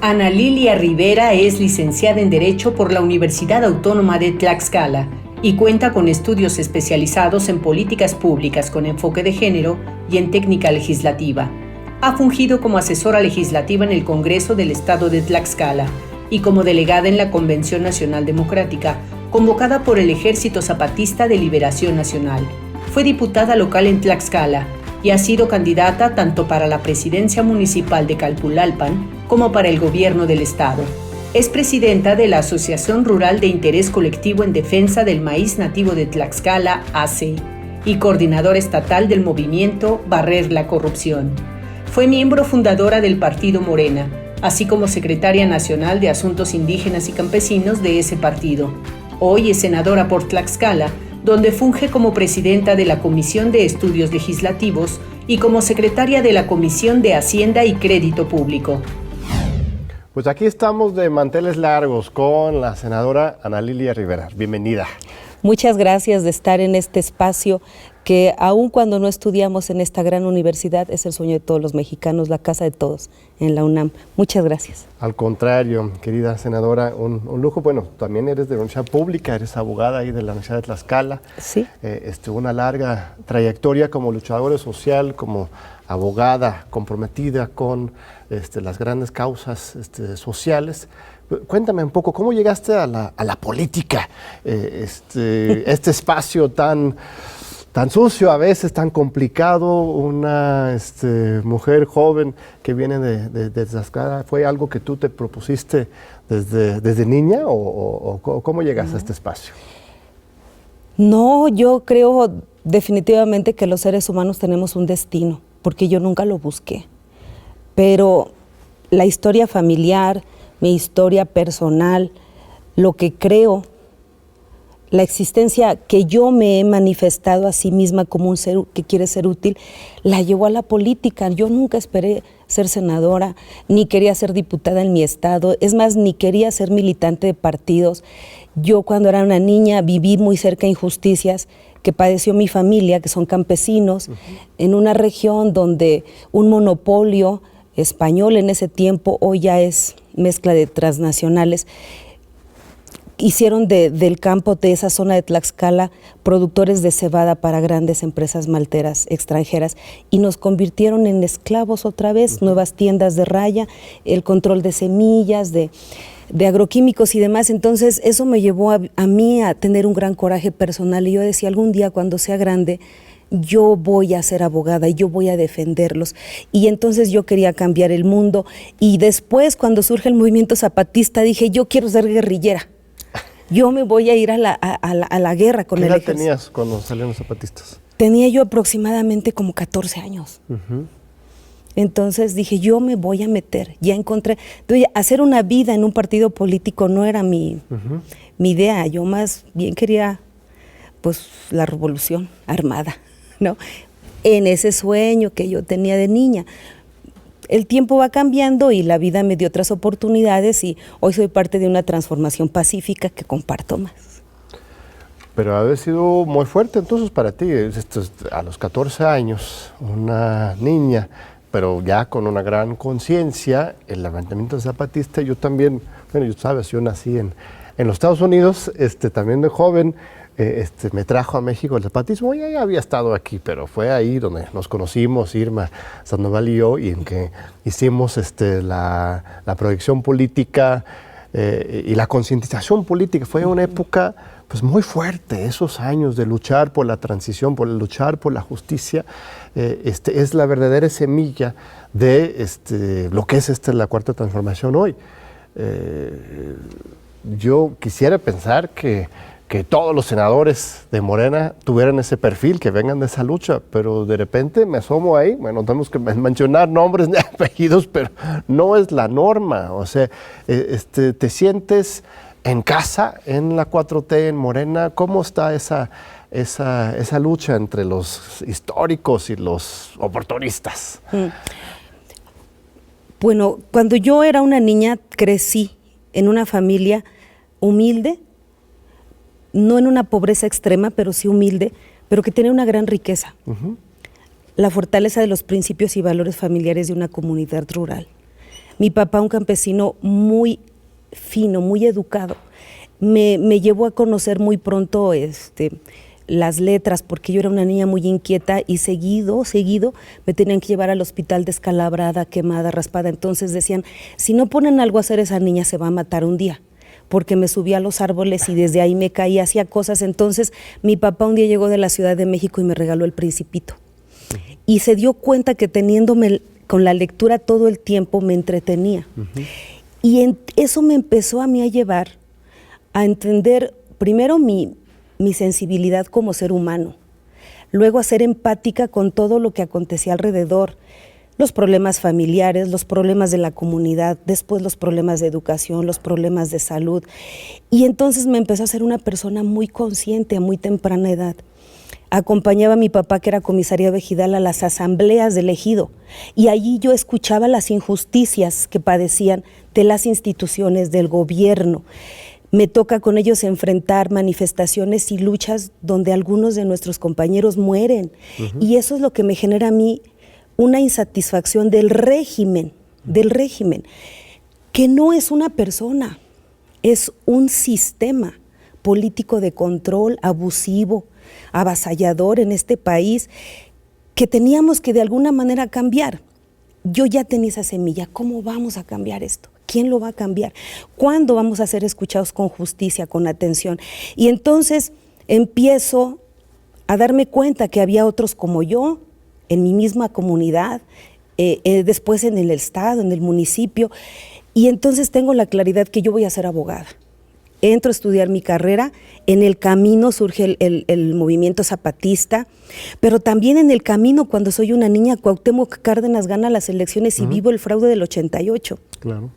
Ana Lilia Rivera es licenciada en Derecho por la Universidad Autónoma de Tlaxcala y cuenta con estudios especializados en políticas públicas con enfoque de género y en técnica legislativa. Ha fungido como asesora legislativa en el Congreso del Estado de Tlaxcala y como delegada en la Convención Nacional Democrática, convocada por el Ejército Zapatista de Liberación Nacional. Fue diputada local en Tlaxcala y ha sido candidata tanto para la presidencia municipal de Calpulalpan como para el gobierno del estado. Es presidenta de la Asociación Rural de Interés Colectivo en Defensa del Maíz Nativo de Tlaxcala, ACE, y coordinadora estatal del movimiento Barrer la Corrupción. Fue miembro fundadora del partido Morena, así como secretaria nacional de Asuntos Indígenas y Campesinos de ese partido. Hoy es senadora por Tlaxcala, donde funge como presidenta de la Comisión de Estudios Legislativos y como secretaria de la Comisión de Hacienda y Crédito Público. Pues aquí estamos de manteles largos con la senadora Ana Lilia Rivera. Bienvenida. Muchas gracias de estar en este espacio que aun cuando no estudiamos en esta gran universidad es el sueño de todos los mexicanos, la casa de todos en la UNAM. Muchas gracias. Al contrario, querida senadora, un lujo. Bueno, también eres de la Universidad Pública, eres abogada ahí de la Universidad de Tlaxcala. Sí. Una larga trayectoria como luchadora social, como abogada comprometida con las grandes causas sociales. Cuéntame un poco, ¿cómo llegaste a la política? Este espacio tan sucio, a veces tan complicado, una mujer joven que viene de Tlaxcala, ¿fue algo que tú te propusiste desde niña o cómo llegaste a este espacio? No, yo creo definitivamente que los seres humanos tenemos un destino, porque yo nunca lo busqué. Pero la historia familiar, mi historia personal, lo que creo, la existencia que yo me he manifestado a sí misma como un ser que quiere ser útil, la llevó a la política. Yo nunca esperé ser senadora, ni quería ser diputada en mi estado, es más, ni quería ser militante de partidos. Yo cuando era una niña viví muy cerca de injusticias que padeció mi familia, que son campesinos, en una región donde un monopolio español en ese tiempo, hoy ya es mezcla de transnacionales, hicieron del campo de esa zona de Tlaxcala productores de cebada para grandes empresas malteras extranjeras y nos convirtieron en esclavos otra vez, nuevas tiendas de raya, el control de semillas, de agroquímicos y demás. Entonces eso me llevó a mí a tener un gran coraje personal y yo decía, algún día cuando sea grande yo voy a ser abogada y yo voy a defenderlos. Y entonces yo quería cambiar el mundo y después cuando surge el movimiento zapatista dije, yo quiero ser guerrillera. Yo me voy a ir a la guerra con el ejército. ¿Qué edad tenías cuando salieron los zapatistas? Tenía yo aproximadamente como 14 años. Entonces dije, yo me voy a meter. Ya encontré, entonces, hacer una vida en un partido político no era mi idea. Yo más bien quería pues la revolución armada, ¿no? En ese sueño que yo tenía de niña. El tiempo va cambiando y la vida me dio otras oportunidades y hoy soy parte de una transformación pacífica que comparto más. Pero ha de sido muy fuerte entonces para ti, a los 14 años, una niña, pero ya con una gran conciencia, el levantamiento zapatista. Yo también, bueno, yo nací en los Estados Unidos, también de joven, me trajo a México el zapatismo. Ya había estado aquí, pero fue ahí donde nos conocimos, Irma Sandoval y yo, y en que hicimos la proyección política y la concientización política. Fue una época pues muy fuerte, esos años de luchar por la transición, por luchar por la justicia. Es la verdadera semilla de lo que es la cuarta transformación hoy. Yo quisiera pensar que todos los senadores de Morena tuvieran ese perfil, que vengan de esa lucha, pero de repente me asomo ahí, bueno, tenemos que mencionar nombres ni apellidos, pero no es la norma. O sea, ¿te sientes en casa en la 4T, en Morena? ¿Cómo está esa lucha entre los históricos y los oportunistas? Bueno, cuando yo era una niña crecí en una familia humilde, no en una pobreza extrema, pero sí humilde, pero que tenía una gran riqueza. La fortaleza de los principios y valores familiares de una comunidad rural. Mi papá, un campesino muy fino, muy educado, me llevó a conocer muy pronto las letras, porque yo era una niña muy inquieta y seguido me tenían que llevar al hospital descalabrada, quemada, raspada. Entonces decían, si no ponen algo a hacer, esa niña se va a matar un día, porque me subía a los árboles y desde ahí me caía, hacía cosas. Entonces mi papá un día llegó de la Ciudad de México y me regaló El Principito. Y se dio cuenta que teniéndome con la lectura todo el tiempo me entretenía. Y eso me empezó a mí a llevar a entender primero mi sensibilidad como ser humano, luego a ser empática con todo lo que acontecía alrededor, los problemas familiares, los problemas de la comunidad, después los problemas de educación, los problemas de salud. Y entonces me empezó a ser una persona muy consciente a muy temprana edad. Acompañaba a mi papá, que era comisario ejidal, a las asambleas del ejido, y allí yo escuchaba las injusticias que padecían de las instituciones, del gobierno. Me toca con ellos enfrentar manifestaciones y luchas donde algunos de nuestros compañeros mueren. Y eso es lo que me genera a mí una insatisfacción del régimen, que no es una persona, es un sistema político de control abusivo, avasallador en este país, que teníamos que de alguna manera cambiar. Yo ya tenía esa semilla. ¿Cómo vamos a cambiar esto? ¿Quién lo va a cambiar? ¿Cuándo vamos a ser escuchados con justicia, con atención? Y entonces empiezo a darme cuenta que había otros como yo, en mi misma comunidad, después en el estado, en el municipio, y entonces tengo la claridad que yo voy a ser abogada. Entro a estudiar mi carrera, en el camino surge el movimiento zapatista, pero también en el camino, cuando soy una niña, Cuauhtémoc Cárdenas gana las elecciones y vivo el fraude del 88. Claro.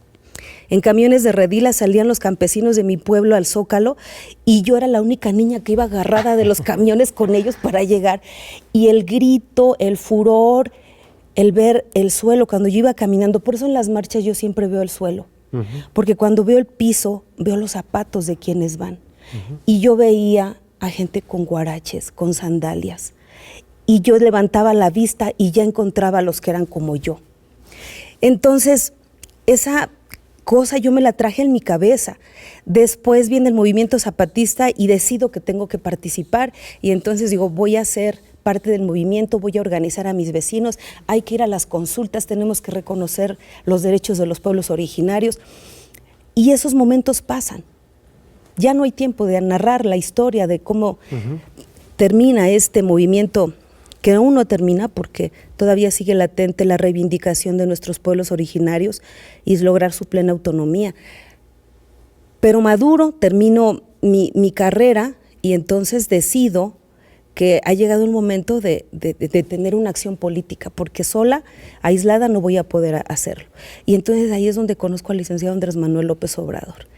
En camiones de redila salían los campesinos de mi pueblo al Zócalo y yo era la única niña que iba agarrada de los camiones con ellos para llegar. Y el grito, el furor, el ver el suelo cuando yo iba caminando, por eso en las marchas yo siempre veo el suelo, porque cuando veo el piso, veo los zapatos de quienes van. Y yo veía a gente con guaraches, con sandalias, y yo levantaba la vista y ya encontraba a los que eran como yo. Entonces, esa cosa yo me la traje en mi cabeza. Después viene el movimiento zapatista y decido que tengo que participar, y entonces digo, voy a ser parte del movimiento, voy a organizar a mis vecinos, hay que ir a las consultas, tenemos que reconocer los derechos de los pueblos originarios, y esos momentos pasan. Ya no hay tiempo de narrar la historia de cómo termina este movimiento, que aún no termina porque todavía sigue latente la reivindicación de nuestros pueblos originarios y es lograr su plena autonomía. Pero maduro, termino mi carrera y entonces decido que ha llegado el momento de tener una acción política, porque sola, aislada, no voy a poder hacerlo. Y entonces ahí es donde conozco al licenciado Andrés Manuel López Obrador.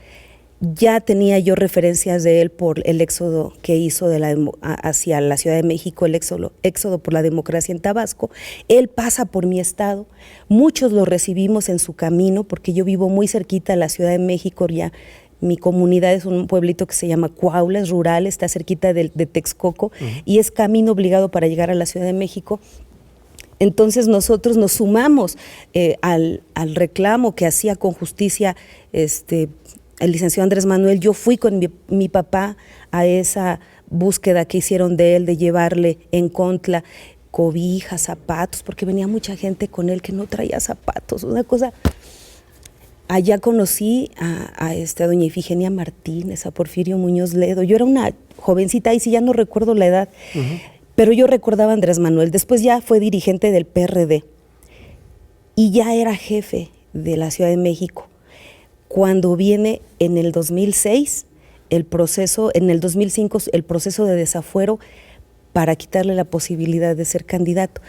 Ya tenía yo referencias de él por el éxodo que hizo hacia la Ciudad de México, el éxodo por la democracia en Tabasco. Él pasa por mi estado, muchos lo recibimos en su camino, porque yo vivo muy cerquita de la Ciudad de México. Ya mi comunidad es un pueblito que se llama Cuaula, es rural, está cerquita de Texcoco, y es camino obligado para llegar a la Ciudad de México. Entonces nosotros nos sumamos al reclamo que hacía con justicia el licenciado Andrés Manuel. Yo fui con mi papá a esa búsqueda que hicieron de él, de llevarle en Contla cobijas, zapatos, porque venía mucha gente con él que no traía zapatos, una cosa. Allá conocí a doña Ifigenia Martínez, a Porfirio Muñoz Ledo. Yo era una jovencita, y sí ya no recuerdo la edad, pero yo recordaba a Andrés Manuel. Después ya fue dirigente del PRD y ya era jefe de la Ciudad de México. Cuando viene en el 2006 el proceso, en el 2005 el proceso de desafuero para quitarle la posibilidad de ser candidato.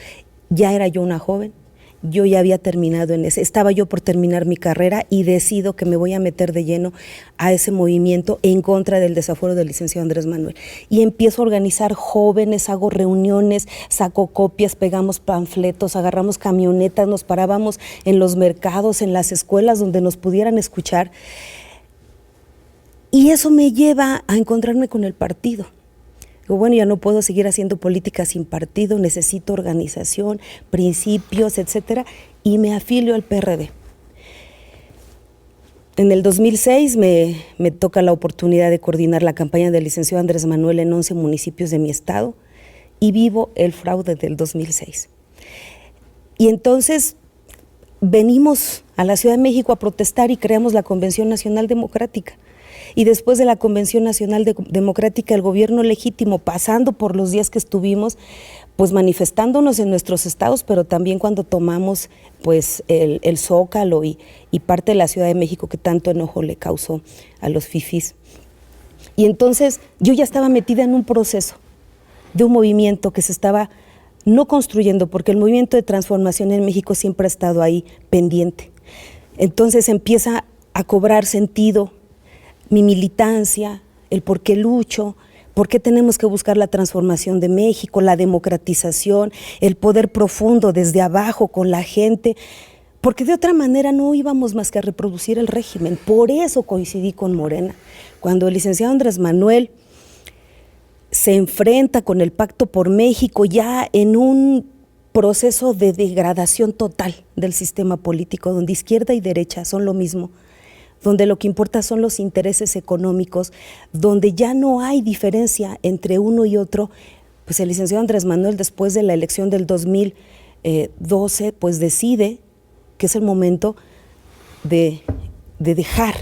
Ya era yo una joven, yo ya había terminado estaba yo por terminar mi carrera y decido que me voy a meter de lleno a ese movimiento en contra del desafuero del licenciado Andrés Manuel. Y empiezo a organizar jóvenes, hago reuniones, saco copias, pegamos panfletos, agarramos camionetas, nos parábamos en los mercados, en las escuelas donde nos pudieran escuchar. Y eso me lleva a encontrarme con el partido. Digo, bueno, ya no puedo seguir haciendo política sin partido, necesito organización, principios, etcétera, y me afilio al PRD. En el 2006 me toca la oportunidad de coordinar la campaña del licenciado Andrés Manuel en 11 municipios de mi estado y vivo el fraude del 2006. Y entonces venimos a la Ciudad de México a protestar y creamos la Convención Nacional Democrática. Y después de la Convención Nacional Democrática, el gobierno legítimo, pasando por los días que estuvimos, pues manifestándonos en nuestros estados, pero también cuando tomamos pues el Zócalo y parte de la Ciudad de México que tanto enojo le causó a los fifís. Y entonces yo ya estaba metida en un proceso de un movimiento que se estaba no construyendo, porque el movimiento de transformación en México siempre ha estado ahí pendiente. Entonces empieza a cobrar sentido mi militancia, el por qué lucho, por qué tenemos que buscar la transformación de México, la democratización, el poder profundo desde abajo con la gente, porque de otra manera no íbamos más que a reproducir el régimen. Por eso coincidí con Morena. Cuando el licenciado Andrés Manuel se enfrenta con el Pacto por México ya en un proceso de degradación total del sistema político, donde izquierda y derecha son lo mismo, donde lo que importa son los intereses económicos, donde ya no hay diferencia entre uno y otro, pues el licenciado Andrés Manuel, después de la elección del 2012, pues decide que es el momento de dejar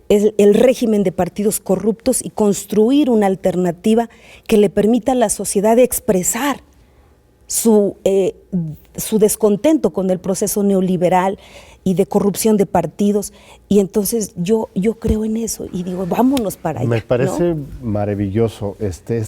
el régimen de partidos corruptos y construir una alternativa que le permita a la sociedad expresar su descontento con el proceso neoliberal y de corrupción de partidos. Y entonces yo creo en eso y digo, vámonos para allá. Me parece maravilloso este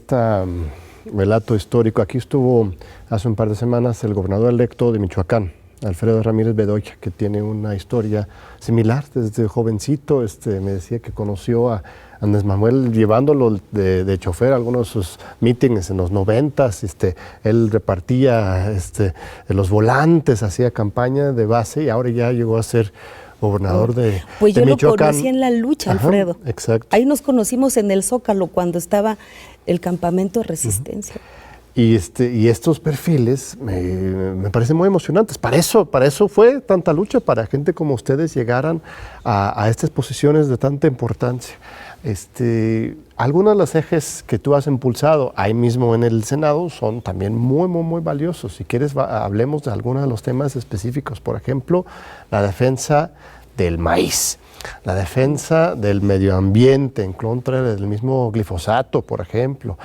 relato histórico. Aquí estuvo hace un par de semanas el gobernador electo de Michoacán, Alfredo Ramírez Bedoya, que tiene una historia similar desde jovencito. Me decía que conoció a Andrés Manuel llevándolo de chofer a algunos de sus mítines en los 90s. Él repartía los volantes, hacía campaña de base y ahora ya llegó a ser gobernador de Michoacán. Pues yo lo conocí en la lucha, Alfredo. Ajá, exacto. Ahí nos conocimos en el Zócalo cuando estaba el campamento de resistencia. Y estos perfiles me parecen muy emocionantes. Para eso fue tanta lucha, para gente como ustedes llegaran a estas posiciones de tanta importancia. Algunos de los ejes que tú has impulsado ahí mismo en el Senado son también muy, muy, muy valiosos. Si quieres, hablemos de algunos de los temas específicos. Por ejemplo, la defensa del maíz, la defensa del medio ambiente en contra del mismo glifosato, por ejemplo,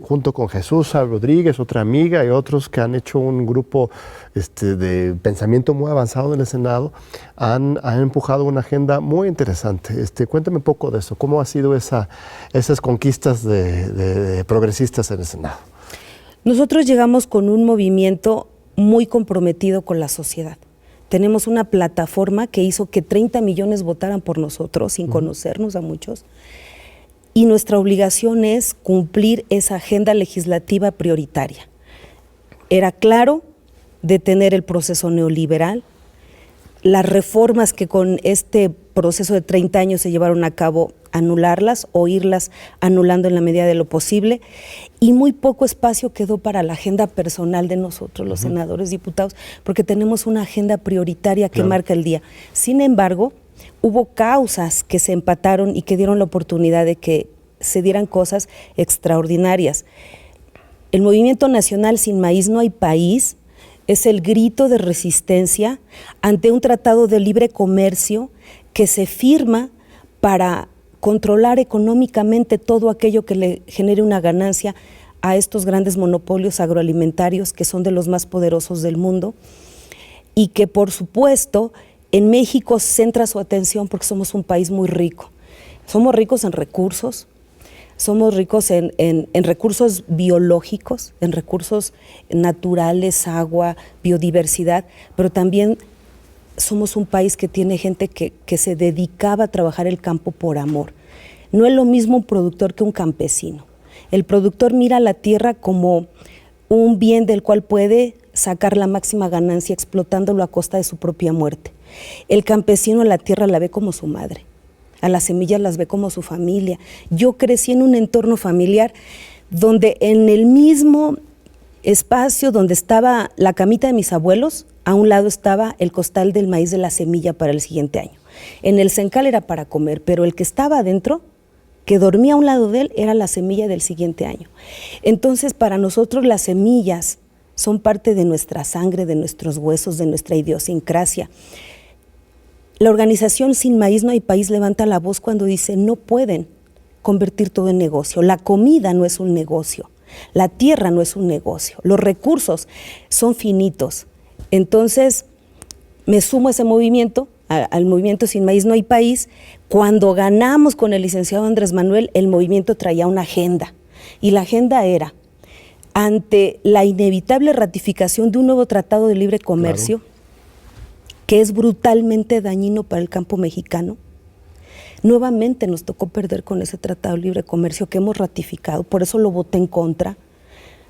junto con Jesús Rodríguez, otra amiga, y otros que han hecho un grupo de pensamiento muy avanzado en el Senado, han empujado una agenda muy interesante. Cuéntame un poco de eso, ¿cómo ha sido esas conquistas de progresistas en el Senado? Nosotros llegamos con un movimiento muy comprometido con la sociedad. Tenemos una plataforma que hizo que 30 millones votaran por nosotros, sin conocernos a muchos, y nuestra obligación es cumplir esa agenda legislativa prioritaria. Era claro detener el proceso neoliberal, las reformas que con este proceso de 30 años se llevaron a cabo, anularlas o irlas anulando en la medida de lo posible, y muy poco espacio quedó para la agenda personal de nosotros, los senadores, diputados, porque tenemos una agenda prioritaria que marca el día. Sin embargo, hubo causas que se empataron y que dieron la oportunidad de que se dieran cosas extraordinarias. El Movimiento Nacional Sin Maíz No Hay País es el grito de resistencia ante un tratado de libre comercio que se firma para controlar económicamente todo aquello que le genere una ganancia a estos grandes monopolios agroalimentarios que son de los más poderosos del mundo y que por supuesto en México centra su atención porque somos un país muy rico. Somos ricos en recursos, somos ricos en recursos biológicos, en recursos naturales, agua, biodiversidad, pero también somos un país que tiene gente que se dedicaba a trabajar el campo por amor. No es lo mismo un productor que un campesino. El productor mira la tierra como un bien del cual puede sacar la máxima ganancia explotándolo a costa de su propia muerte. El campesino a la tierra la ve como su madre, a las semillas las ve como su familia. Yo crecí en un entorno familiar donde en el mismo espacio donde estaba la camita de mis abuelos, a un lado estaba el costal del maíz de la semilla para el siguiente año. En el cencal era para comer, pero el que estaba adentro, que dormía a un lado de él, era la semilla del siguiente año. Entonces, para nosotros las semillas son parte de nuestra sangre, de nuestros huesos, de nuestra idiosincrasia. La organización Sin Maíz No Hay País levanta la voz cuando dice: no pueden convertir todo en negocio. La comida no es un negocio, la tierra no es un negocio, los recursos son finitos. Entonces, me sumo a ese movimiento, al movimiento Sin Maíz No Hay País. Cuando ganamos con el licenciado Andrés Manuel, el movimiento traía una agenda, y la agenda era, ante la inevitable ratificación de un nuevo tratado de libre comercio, claro, que es brutalmente dañino para el campo mexicano, nuevamente nos tocó perder con ese tratado de libre comercio que hemos ratificado, por eso lo voté en contra.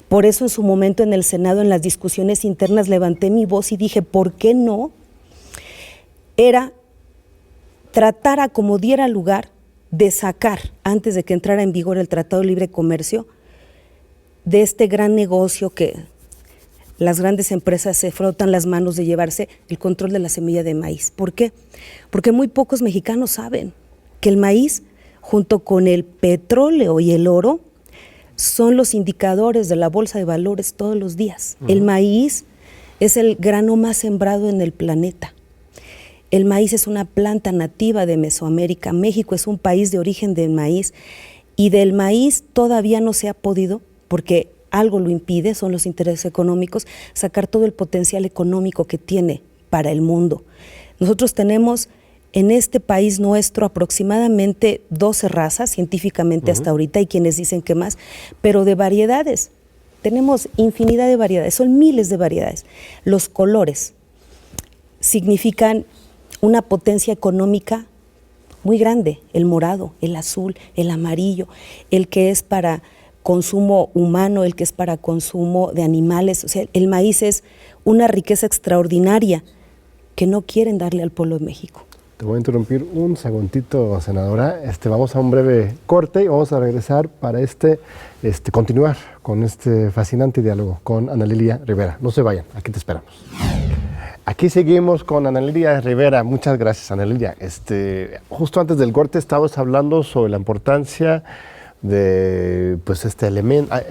Por eso en su momento en el Senado, en las discusiones internas, levanté mi voz y dije, ¿por qué no? Era tratar a como diera lugar de sacar, antes de que entrara en vigor el Tratado de Libre Comercio, de este gran negocio que las grandes empresas se frotan las manos de llevarse el control de la semilla de maíz. ¿Por qué? Porque muy pocos mexicanos saben que el maíz, junto con el petróleo y el oro, son los indicadores de la bolsa de valores todos los días. El maíz es el grano más sembrado en el planeta. El maíz es una planta nativa de Mesoamérica. México es un país de origen del maíz, y del maíz todavía no se ha podido, porque algo lo impide, son los intereses económicos, sacar todo el potencial económico que tiene para el mundo. Nosotros tenemos en este país nuestro aproximadamente 12 razas, científicamente hasta ahorita, hay quienes dicen que más, pero de variedades. Tenemos infinidad de variedades, son miles de variedades. Los colores significan una potencia económica muy grande: el morado, el azul, el amarillo, el que es para consumo humano, el que es para consumo de animales. O sea, el maíz es una riqueza extraordinaria que no quieren darle al pueblo de México. Te voy a interrumpir un segundito, senadora. Vamos a un breve corte y vamos a regresar para continuar con este fascinante diálogo con Ana Lilia Rivera. No se vayan, aquí te esperamos. Aquí seguimos con Ana Lilia Rivera. Muchas gracias, Ana Lilia. Justo antes del corte estábamos hablando sobre la importancia de este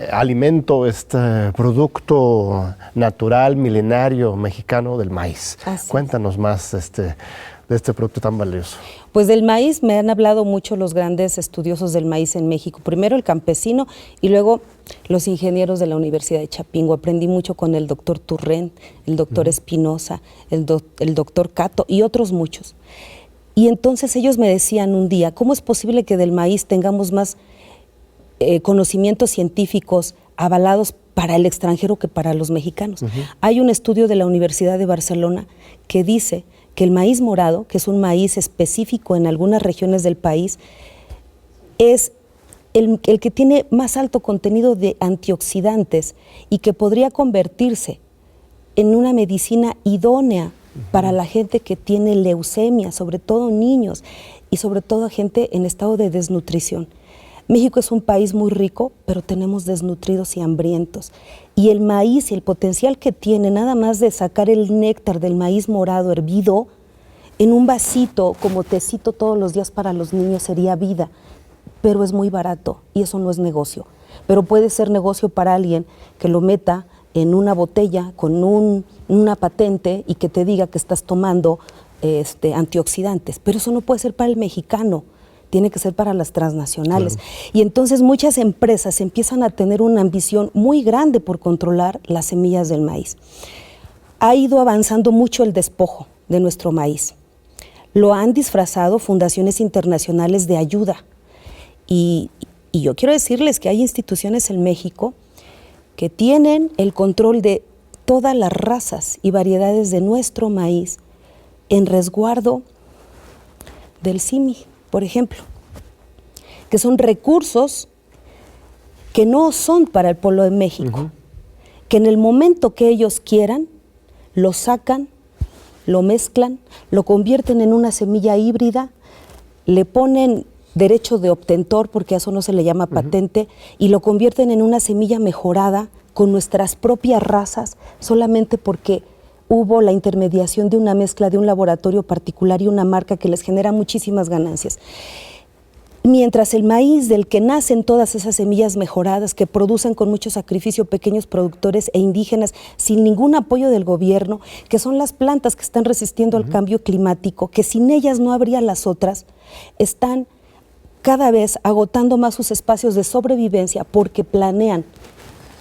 alimento, este producto natural, milenario, mexicano del maíz. Cuéntanos más de este producto tan valioso. Pues del maíz me han hablado mucho los grandes estudiosos del maíz en México. Primero el campesino y luego los ingenieros de la Universidad de Chapingo. Aprendí mucho con el doctor Turrén, el doctor Espinosa, el doctor Cato y otros muchos. Y entonces ellos me decían un día, ¿cómo es posible que del maíz tengamos más conocimientos científicos avalados para el extranjero que para los mexicanos? Hay un estudio de la Universidad de Barcelona que dice que el maíz morado, que es un maíz específico en algunas regiones del país, es el que tiene más alto contenido de antioxidantes y que podría convertirse en una medicina idónea para la gente que tiene leucemia, sobre todo niños y sobre todo gente en estado de desnutrición. México es un país muy rico, pero tenemos desnutridos y hambrientos. Y el maíz y el potencial que tiene, nada más de sacar el néctar del maíz morado hervido en un vasito como tecito todos los días para los niños, sería vida. Pero es muy barato y eso no es negocio. Pero puede ser negocio para alguien que lo meta en una botella con una patente y que te diga que estás tomando antioxidantes. Pero eso no puede ser para el mexicano. Tiene que ser para las transnacionales. Claro. Y entonces muchas empresas empiezan a tener una ambición muy grande por controlar las semillas del maíz. Ha ido avanzando mucho el despojo de nuestro maíz. Lo han disfrazado fundaciones internacionales de ayuda. Y yo quiero decirles que hay instituciones en México que tienen el control de todas las razas y variedades de nuestro maíz en resguardo del CIMI, por ejemplo, que son recursos que no son para el pueblo de México, que en el momento que ellos quieran, lo sacan, lo mezclan, lo convierten en una semilla híbrida, le ponen derecho de obtentor, porque a eso no se le llama patente, y lo convierten en una semilla mejorada con nuestras propias razas, solamente porque hubo la intermediación de una mezcla de un laboratorio particular y una marca que les genera muchísimas ganancias. Mientras el maíz del que nacen todas esas semillas mejoradas que producen con mucho sacrificio pequeños productores e indígenas sin ningún apoyo del gobierno, que son las plantas que están resistiendo al cambio climático, que sin ellas no habría las otras, están cada vez agotando más sus espacios de sobrevivencia porque planean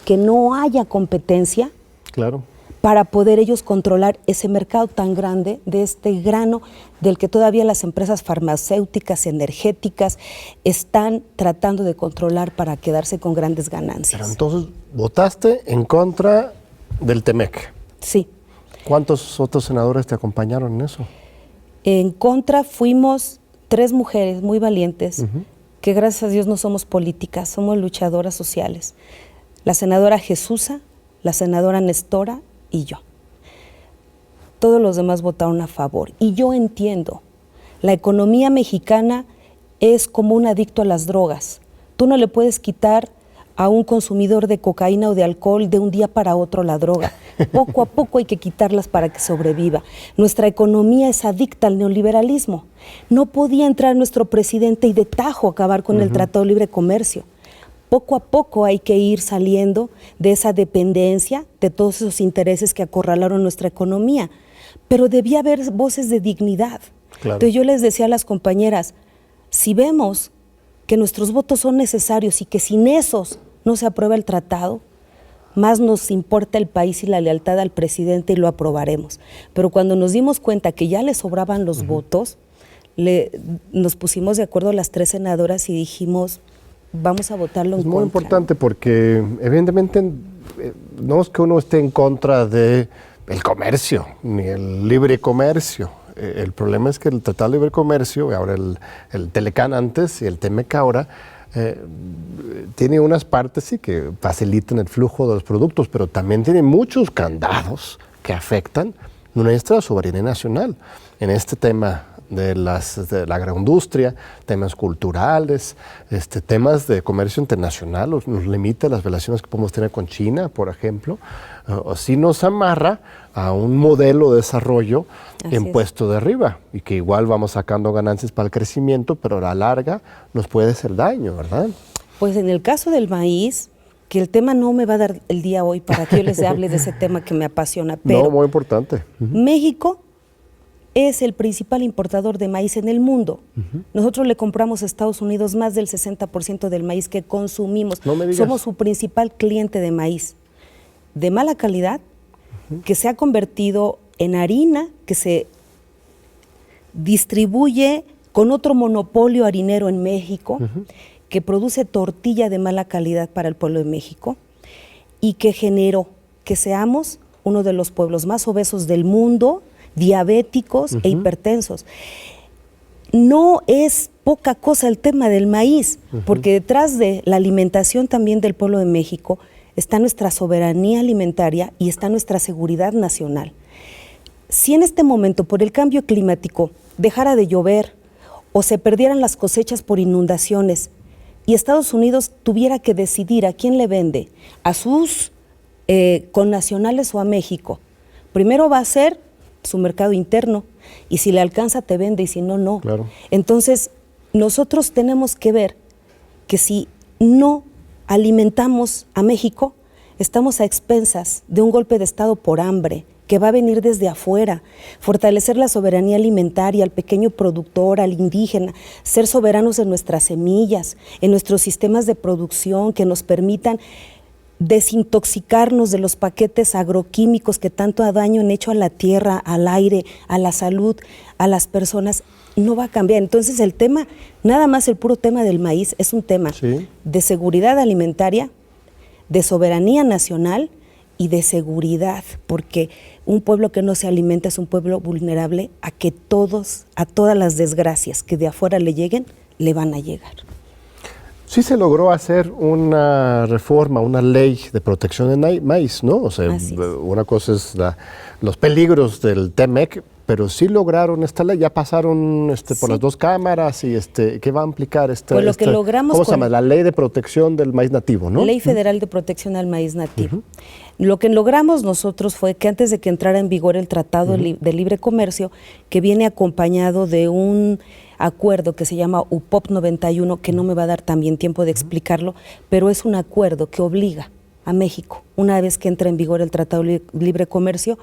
que no haya competencia. Claro. Para poder ellos controlar ese mercado tan grande de este grano del que todavía las empresas farmacéuticas, energéticas, están tratando de controlar para quedarse con grandes ganancias. Pero entonces, ¿votaste en contra del TEMEC? Sí. ¿Cuántos otros senadores te acompañaron en eso? En contra fuimos 3 mujeres muy valientes, que gracias a Dios no somos políticas, somos luchadoras sociales. La senadora Jesusa, la senadora Nestora y yo. Todos los demás votaron a favor. Y yo entiendo, la economía mexicana es como un adicto a las drogas. Tú no le puedes quitar a un consumidor de cocaína o de alcohol de un día para otro la droga. Poco a poco hay que quitarlas para que sobreviva. Nuestra economía es adicta al neoliberalismo. No podía entrar nuestro presidente y de tajo acabar con el Tratado de Libre Comercio. Poco a poco hay que ir saliendo de esa dependencia, de todos esos intereses que acorralaron nuestra economía. Pero debía haber voces de dignidad. Claro. Entonces yo les decía a las compañeras, si vemos que nuestros votos son necesarios y que sin esos no se aprueba el tratado, más nos importa el país y la lealtad al presidente y lo aprobaremos. Pero cuando nos dimos cuenta que ya le sobraban los votos, nos pusimos de acuerdo las 3 senadoras y dijimos, vamos a votarlo en contra. Es muy importante porque evidentemente no es que uno esté en contra del comercio, ni el libre comercio. El problema es que el Tratado de Libre Comercio, ahora el Telecán antes y el TEMEC ahora, tiene unas partes sí que facilitan el flujo de los productos, pero también tiene muchos candados que afectan nuestra soberanía nacional. En este tema de la agroindustria, temas culturales, temas de comercio internacional, nos limita las relaciones que podemos tener con China, por ejemplo, o sí nos amarra a un modelo de desarrollo impuesto de arriba y que igual vamos sacando ganancias para el crecimiento, pero a la larga nos puede hacer daño, ¿verdad? Pues en el caso del maíz, que el tema no me va a dar el día hoy para que yo les hable de ese tema que me apasiona, pero no, muy importante. México es el principal importador de maíz en el mundo. Nosotros le compramos a Estados Unidos más del 60% del maíz que consumimos. No me digas. Somos su principal cliente de maíz, de mala calidad, que se ha convertido en harina, que se distribuye con otro monopolio harinero en México, que produce tortilla de mala calidad para el pueblo de México y que generó que seamos uno de los pueblos más obesos del mundo, diabéticos e hipertensos. No es poca cosa el tema del maíz, porque detrás de la alimentación también del pueblo de México está nuestra soberanía alimentaria y está nuestra seguridad nacional. Si en este momento, por el cambio climático, dejara de llover o se perdieran las cosechas por inundaciones y Estados Unidos tuviera que decidir a quién le vende, a sus connacionales o a México, primero va a ser su mercado interno, y si le alcanza te vende y si no, no. Claro. Entonces, nosotros tenemos que ver que si no alimentamos a México, estamos a expensas de un golpe de Estado por hambre que va a venir desde afuera. Fortalecer la soberanía alimentaria, al pequeño productor, al indígena, ser soberanos en nuestras semillas, en nuestros sistemas de producción que nos permitan desintoxicarnos de los paquetes agroquímicos que tanto daño han hecho a la tierra, al aire, a la salud, a las personas, no va a cambiar. Entonces el tema, nada más el puro tema del maíz, es un tema de seguridad alimentaria, de soberanía nacional y de seguridad, porque un pueblo que no se alimenta es un pueblo vulnerable a que todas las desgracias que de afuera le lleguen, le van a llegar. Sí se logró hacer una reforma, una ley de protección del maíz, ¿no? O sea, una cosa es los peligros del TEMEC, pero sí lograron esta ley, ya pasaron por las dos cámaras y ¿qué va a implicar pues lo que logramos ¿cómo se llama? La Ley de Protección del Maíz Nativo, ¿no? Ley Federal de Protección al Maíz Nativo. Lo que logramos nosotros fue que antes de que entrara en vigor el Tratado de Libre Comercio, que viene acompañado de un acuerdo que se llama UPOP 91, que no me va a dar también tiempo de explicarlo, pero es un acuerdo que obliga a México, una vez que entra en vigor el Tratado de Libre Comercio,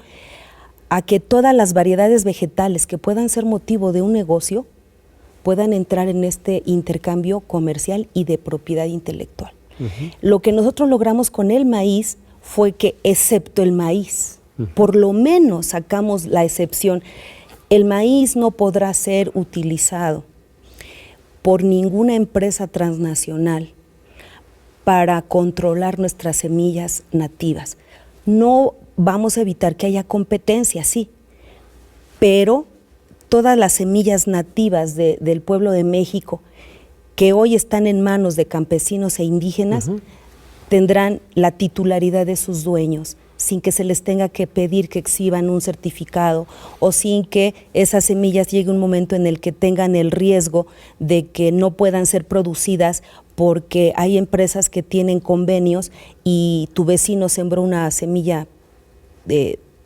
a que todas las variedades vegetales que puedan ser motivo de un negocio puedan entrar en este intercambio comercial y de propiedad intelectual. Lo que nosotros logramos con el maíz fue que, excepto el maíz, por lo menos sacamos la excepción, el maíz no podrá ser utilizado por ninguna empresa transnacional para controlar nuestras semillas nativas. No vamos a evitar que haya competencia, sí, pero todas las semillas nativas del pueblo de México que hoy están en manos de campesinos e indígenas tendrán la titularidad de sus dueños, sin que se les tenga que pedir que exhiban un certificado o sin que esas semillas llegue un momento en el que tengan el riesgo de que no puedan ser producidas porque hay empresas que tienen convenios y tu vecino sembró una semilla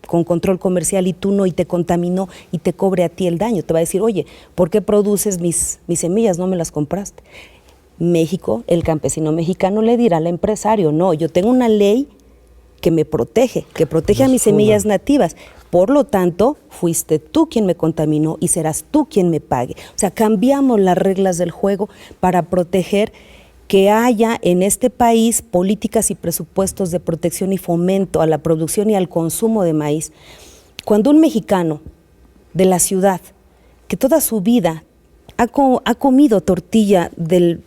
con control comercial y tú no, y te contaminó y te cobre a ti el daño. Te va a decir, oye, ¿por qué produces mis semillas? No me las compraste. México, el campesino mexicano le dirá al empresario, no, yo tengo una ley que me protege, que protege a mis semillas nativas. Por lo tanto, fuiste tú quien me contaminó y serás tú quien me pague. O sea, cambiamos las reglas del juego para proteger que haya en este país políticas y presupuestos de protección y fomento a la producción y al consumo de maíz. Cuando un mexicano de la ciudad, que toda su vida ha comido tortilla de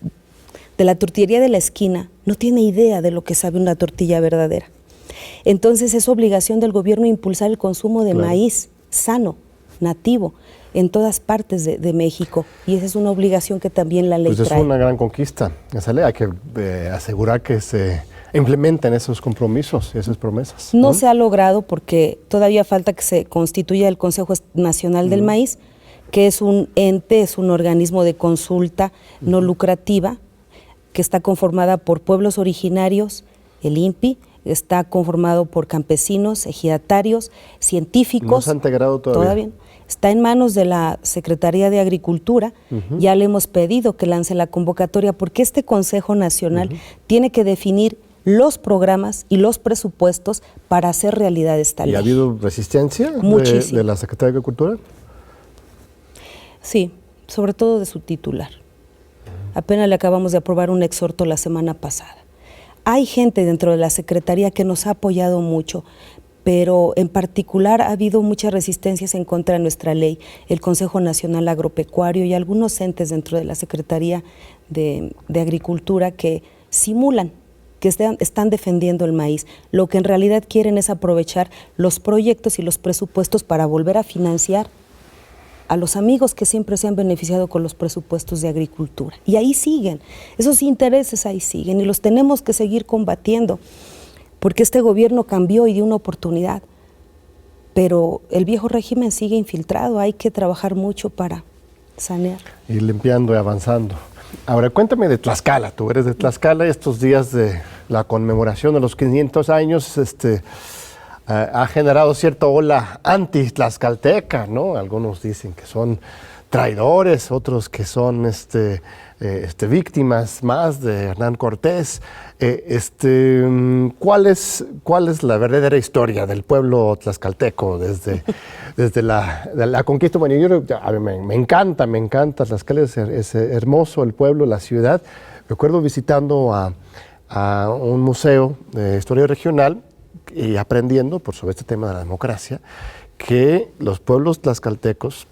la tortillería de la esquina, no tiene idea de lo que sabe una tortilla verdadera. Entonces es obligación del gobierno impulsar el consumo de maíz sano, nativo, en todas partes de México, y esa es una obligación que también la ley trae. trae. Es una gran conquista esa ley, hay que asegurar que se implementen esos compromisos, esas promesas. No se ha logrado porque todavía falta que se constituya el Consejo Nacional del Maíz, que es un ente, es un organismo de consulta no lucrativa, que está conformada por pueblos originarios, el INPI, está conformado por campesinos, ejidatarios, científicos. ¿No se ha integrado todavía? Está en manos de la Secretaría de Agricultura. Ya le hemos pedido que lance la convocatoria porque este Consejo Nacional tiene que definir los programas y los presupuestos para hacer realidad esta ley. ¿Y ha habido resistencia de la Secretaría de Agricultura? Sí, sobre todo de su titular. Apenas le acabamos de aprobar un exhorto la semana pasada. Hay gente dentro de la Secretaría que nos ha apoyado mucho, pero en particular ha habido muchas resistencias en contra de nuestra ley, el Consejo Nacional Agropecuario y algunos entes dentro de la Secretaría de Agricultura que simulan que están defendiendo el maíz. Lo que en realidad quieren es aprovechar los proyectos y los presupuestos para volver a financiar a los amigos que siempre se han beneficiado con los presupuestos de agricultura. Y ahí siguen, esos intereses ahí siguen y los tenemos que seguir combatiendo. Porque este gobierno cambió y dio una oportunidad, pero el viejo régimen sigue infiltrado, hay que trabajar mucho para sanear. Ir limpiando y avanzando. Ahora, cuéntame de Tlaxcala, tú eres de Tlaxcala y estos días de la conmemoración de los 500 años ha generado cierta ola anti-tlaxcalteca, ¿no? Algunos dicen que son traidores, otros que son víctimas más de Hernán Cortés. ¿Cuál es la verdadera historia del pueblo tlaxcalteco desde la conquista? Bueno, me encanta Tlaxcala, es hermoso el pueblo, la ciudad. Recuerdo visitando a un museo de historia regional y aprendiendo sobre este tema de la democracia, que los pueblos tlaxcaltecos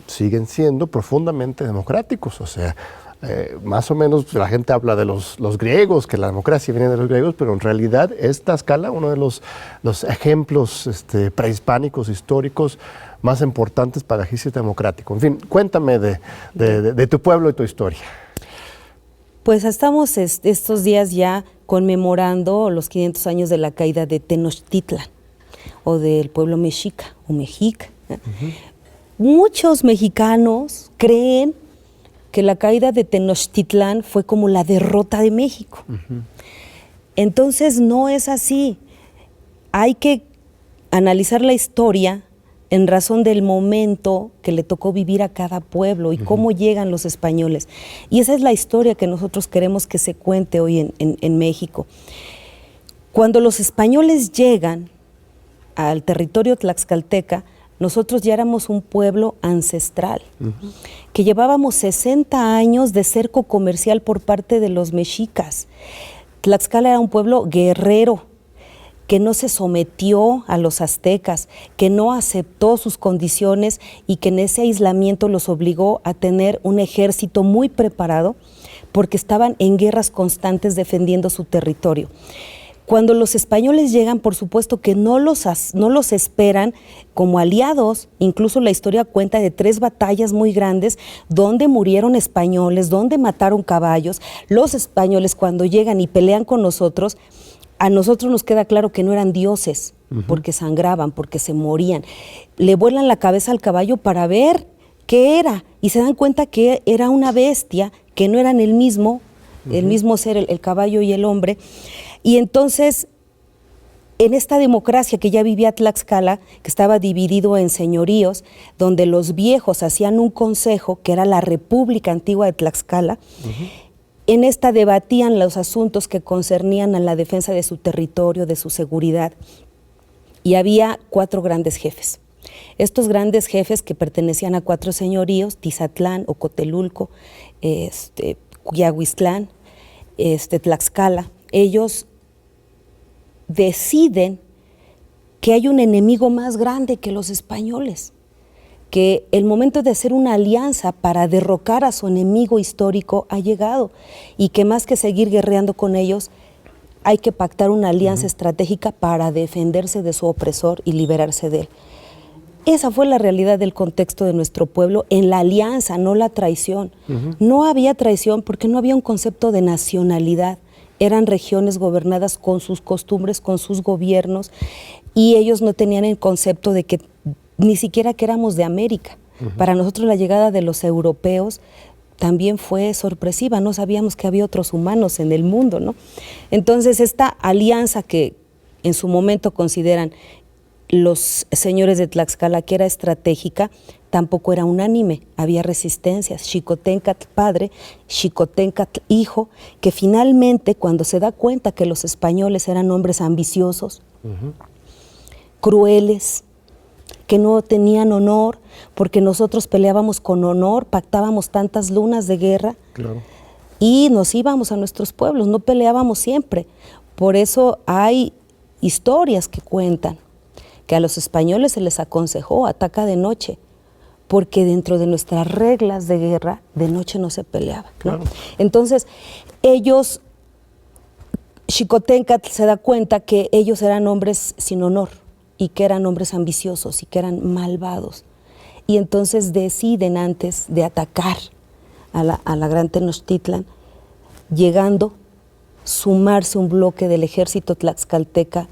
siguen siendo profundamente democráticos. O sea, más o menos la gente habla de los griegos, que la democracia viene de los griegos, pero en realidad es Tlaxcala uno de los ejemplos prehispánicos, históricos más importantes para el ejercicio democrático. En fin, cuéntame de tu pueblo y tu historia. Pues estamos estos días ya conmemorando los 500 años de la caída de Tenochtitlan. o del pueblo mexica o mexica. Muchos mexicanos creen que la caída de Tenochtitlán fue como la derrota de México. Entonces no es así. Hay que analizar la historia en razón del momento que le tocó vivir a cada pueblo y cómo llegan los españoles. Y esa es la historia que nosotros queremos que se cuente hoy en México. Cuando los españoles llegan al territorio tlaxcalteca, nosotros ya éramos un pueblo ancestral, que llevábamos 60 años de cerco comercial por parte de los mexicas. Tlaxcala era un pueblo guerrero, que no se sometió a los aztecas, que no aceptó sus condiciones y que en ese aislamiento los obligó a tener un ejército muy preparado porque estaban en guerras constantes defendiendo su territorio. Cuando los españoles llegan, por supuesto que no los esperan como aliados. Incluso la historia cuenta de 3 batallas muy grandes donde murieron españoles, donde mataron caballos. Los españoles cuando llegan y pelean con nosotros, a nosotros nos queda claro que no eran dioses, porque sangraban, porque se morían. Le vuelan la cabeza al caballo para ver qué era y se dan cuenta que era una bestia, que no eran el mismo ser, el caballo y el hombre. Y entonces, en esta democracia que ya vivía Tlaxcala, que estaba dividido en señoríos, donde los viejos hacían un consejo, que era la República Antigua de Tlaxcala, en esta debatían los asuntos que concernían a la defensa de su territorio, de su seguridad. Y había 4 grandes jefes. Estos grandes jefes que pertenecían a 4 señoríos, Tizatlán, Ocotelulco, Cuyahuistlán, Tlaxcala, ellos deciden que hay un enemigo más grande que los españoles, que el momento de hacer una alianza para derrocar a su enemigo histórico ha llegado y que más que seguir guerreando con ellos, hay que pactar una alianza estratégica para defenderse de su opresor y liberarse de él. Esa fue la realidad del contexto de nuestro pueblo en la alianza, no la traición. No había traición porque no había un concepto de nacionalidad. Eran regiones gobernadas con sus costumbres, con sus gobiernos, y ellos no tenían el concepto de que ni siquiera que éramos de América. Para nosotros la llegada de los europeos también fue sorpresiva, no sabíamos que había otros humanos en el mundo, ¿no? Entonces esta alianza que en su momento consideran los señores de Tlaxcala que era estratégica, tampoco era unánime, había resistencias. Xicoténcatl padre, Xicoténcatl hijo, que finalmente cuando se da cuenta que los españoles eran hombres ambiciosos, crueles, que no tenían honor, porque nosotros peleábamos con honor, pactábamos tantas lunas de guerra, y nos íbamos a nuestros pueblos, no peleábamos siempre. Por eso hay historias que cuentan que a los españoles se les aconsejó ataca de noche, porque dentro de nuestras reglas de guerra, de noche no se peleaba, ¿no? Entonces, ellos, Xicoténcatl se da cuenta que ellos eran hombres sin honor, y que eran hombres ambiciosos, y que eran malvados. Y entonces deciden, antes de atacar a la gran Tenochtitlan, llegando, sumarse un bloque del ejército tlaxcalteca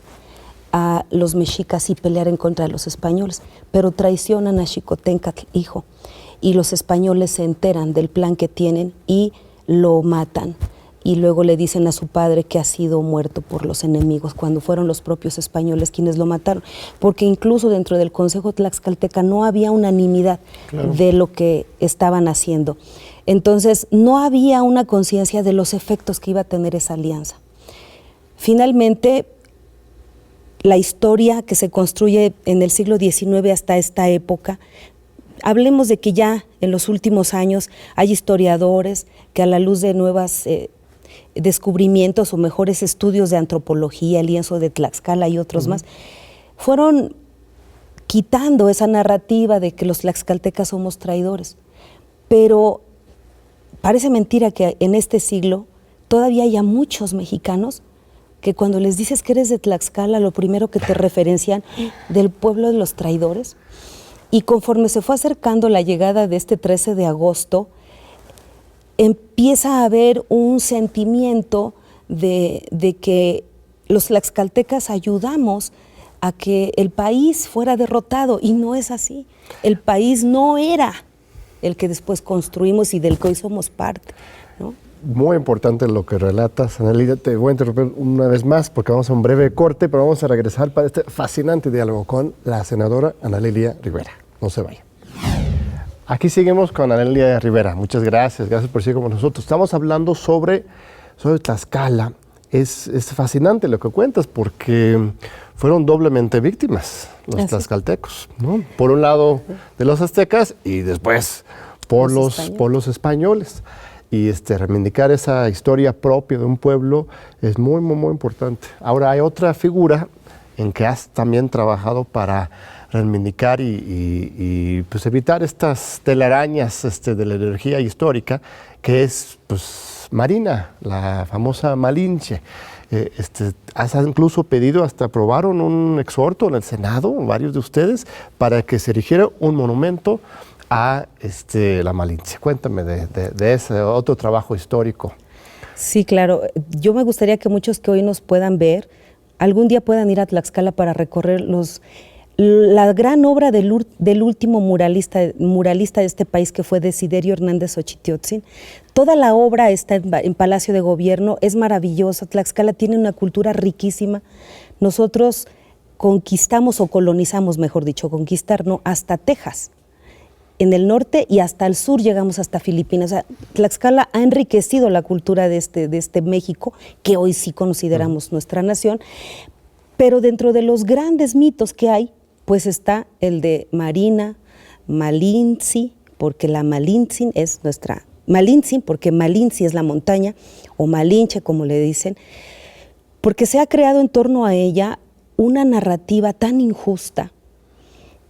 a los mexicas y pelear en contra de los españoles, pero traicionan a Xicoténcatl hijo, y los españoles se enteran del plan que tienen y lo matan, y luego le dicen a su padre que ha sido muerto por los enemigos, cuando fueron los propios españoles quienes lo mataron, porque incluso dentro del Consejo Tlaxcalteca no había unanimidad de lo que estaban haciendo. Entonces no había una conciencia de los efectos que iba a tener esa alianza. Finalmente, la historia que se construye en el siglo XIX hasta esta época, hablemos de que ya en los últimos años hay historiadores que a la luz de nuevos descubrimientos o mejores estudios de antropología, el lienzo de Tlaxcala y otros más, fueron quitando esa narrativa de que los tlaxcaltecas somos traidores. Pero parece mentira que en este siglo todavía haya muchos mexicanos que cuando les dices que eres de Tlaxcala, lo primero que te referencian del pueblo de los traidores. Y conforme se fue acercando la llegada de este 13 de agosto, empieza a haber un sentimiento de que los tlaxcaltecas ayudamos a que el país fuera derrotado, y no es así. El país no era el que después construimos y del que hoy somos parte, ¿no? Muy importante lo que relatas, Ana Lilia. Te voy a interrumpir una vez más porque vamos a un breve corte, pero vamos a regresar para este fascinante diálogo con la senadora Ana Lilia Rivera. No se vaya. Aquí seguimos con Ana Lilia Rivera. Muchas gracias por seguir con nosotros. Estamos hablando sobre Tlaxcala. Es fascinante lo que cuentas porque fueron doblemente víctimas los tlaxcaltecos, ¿no? Por un lado de los aztecas y después por los españoles. Y reivindicar esa historia propia de un pueblo es muy, muy, muy importante. Ahora hay otra figura en que has también trabajado para reivindicar y pues evitar estas telarañas de la energía histórica, que es pues Marina, la famosa Malinche. Has incluso pedido, hasta aprobaron un exhorto en el Senado, varios de ustedes, para que se erigiera un monumento a la Malinche. Cuéntame de ese otro trabajo histórico. Sí, claro. Yo me gustaría que muchos que hoy nos puedan ver, algún día puedan ir a Tlaxcala para recorrer la gran obra del último muralista de este país, que fue Desiderio Hernández Xochitiotzin. Toda la obra está en Palacio de Gobierno, es maravillosa. Tlaxcala tiene una cultura riquísima. Nosotros conquistamos o colonizamos, mejor dicho, conquistar, ¿no?, hasta Texas. En el norte y hasta el sur llegamos hasta Filipinas. O sea, Tlaxcala ha enriquecido la cultura de este México, que hoy sí consideramos nuestra nación. Pero dentro de los grandes mitos que hay, pues está el de Marina, Malinci, porque la Malintzin es nuestra... Malintzin, porque Malinci es la montaña, o Malinche, como le dicen, porque se ha creado en torno a ella una narrativa tan injusta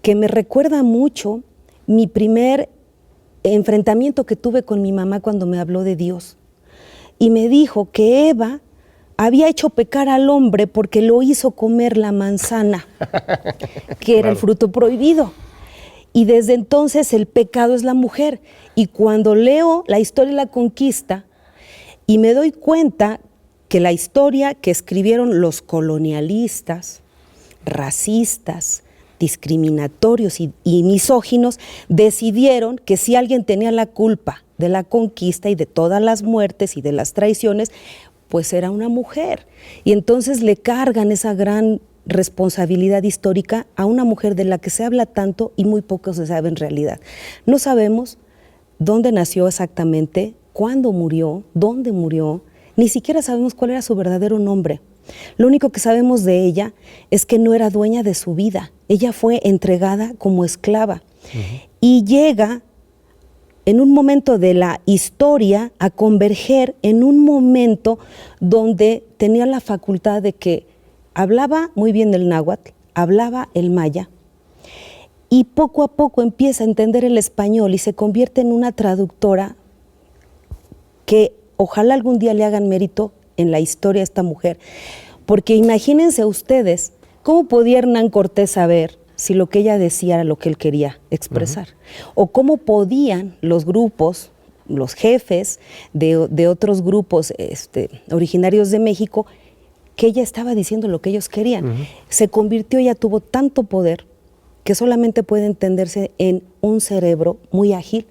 que me recuerda mucho mi primer enfrentamiento que tuve con mi mamá cuando me habló de Dios. Y me dijo que Eva había hecho pecar al hombre porque lo hizo comer la manzana, que era el fruto prohibido. Y desde entonces el pecado es la mujer. Y cuando leo la historia de la conquista y me doy cuenta que la historia que escribieron los colonialistas, racistas, discriminatorios y misóginos, decidieron que si alguien tenía la culpa de la conquista y de todas las muertes y de las traiciones, pues era una mujer. Y entonces le cargan esa gran responsabilidad histórica a una mujer de la que se habla tanto y muy poco se sabe en realidad. No sabemos dónde nació exactamente, cuándo murió, dónde murió, ni siquiera sabemos cuál era su verdadero nombre. Lo único que sabemos de ella es que no era dueña de su vida. Ella fue entregada como esclava. Y llega en un momento de la historia a converger en un momento donde tenía la facultad de que hablaba muy bien el náhuatl, hablaba el maya, y poco a poco empieza a entender el español y se convierte en una traductora que ojalá algún día le hagan mérito en la historia a esta mujer, porque imagínense ustedes cómo podía Hernán Cortés saber si lo que ella decía era lo que él quería expresar, o cómo podían los grupos, los jefes de otros grupos originarios de México, que ella estaba diciendo lo que ellos querían. Se convirtió, ella tuvo tanto poder que solamente puede entenderse en un cerebro muy ágil,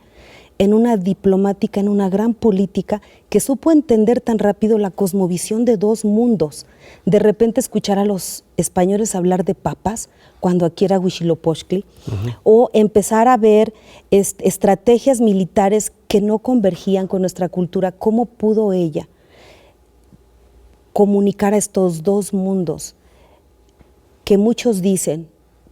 en una diplomática, en una gran política, que supo entender tan rápido la cosmovisión de dos mundos. De repente escuchar a los españoles hablar de papas, cuando aquí era Huitzilopochtli, o empezar a ver estrategias militares que no convergían con nuestra cultura. ¿Cómo pudo ella comunicar a estos dos mundos? Que muchos dicen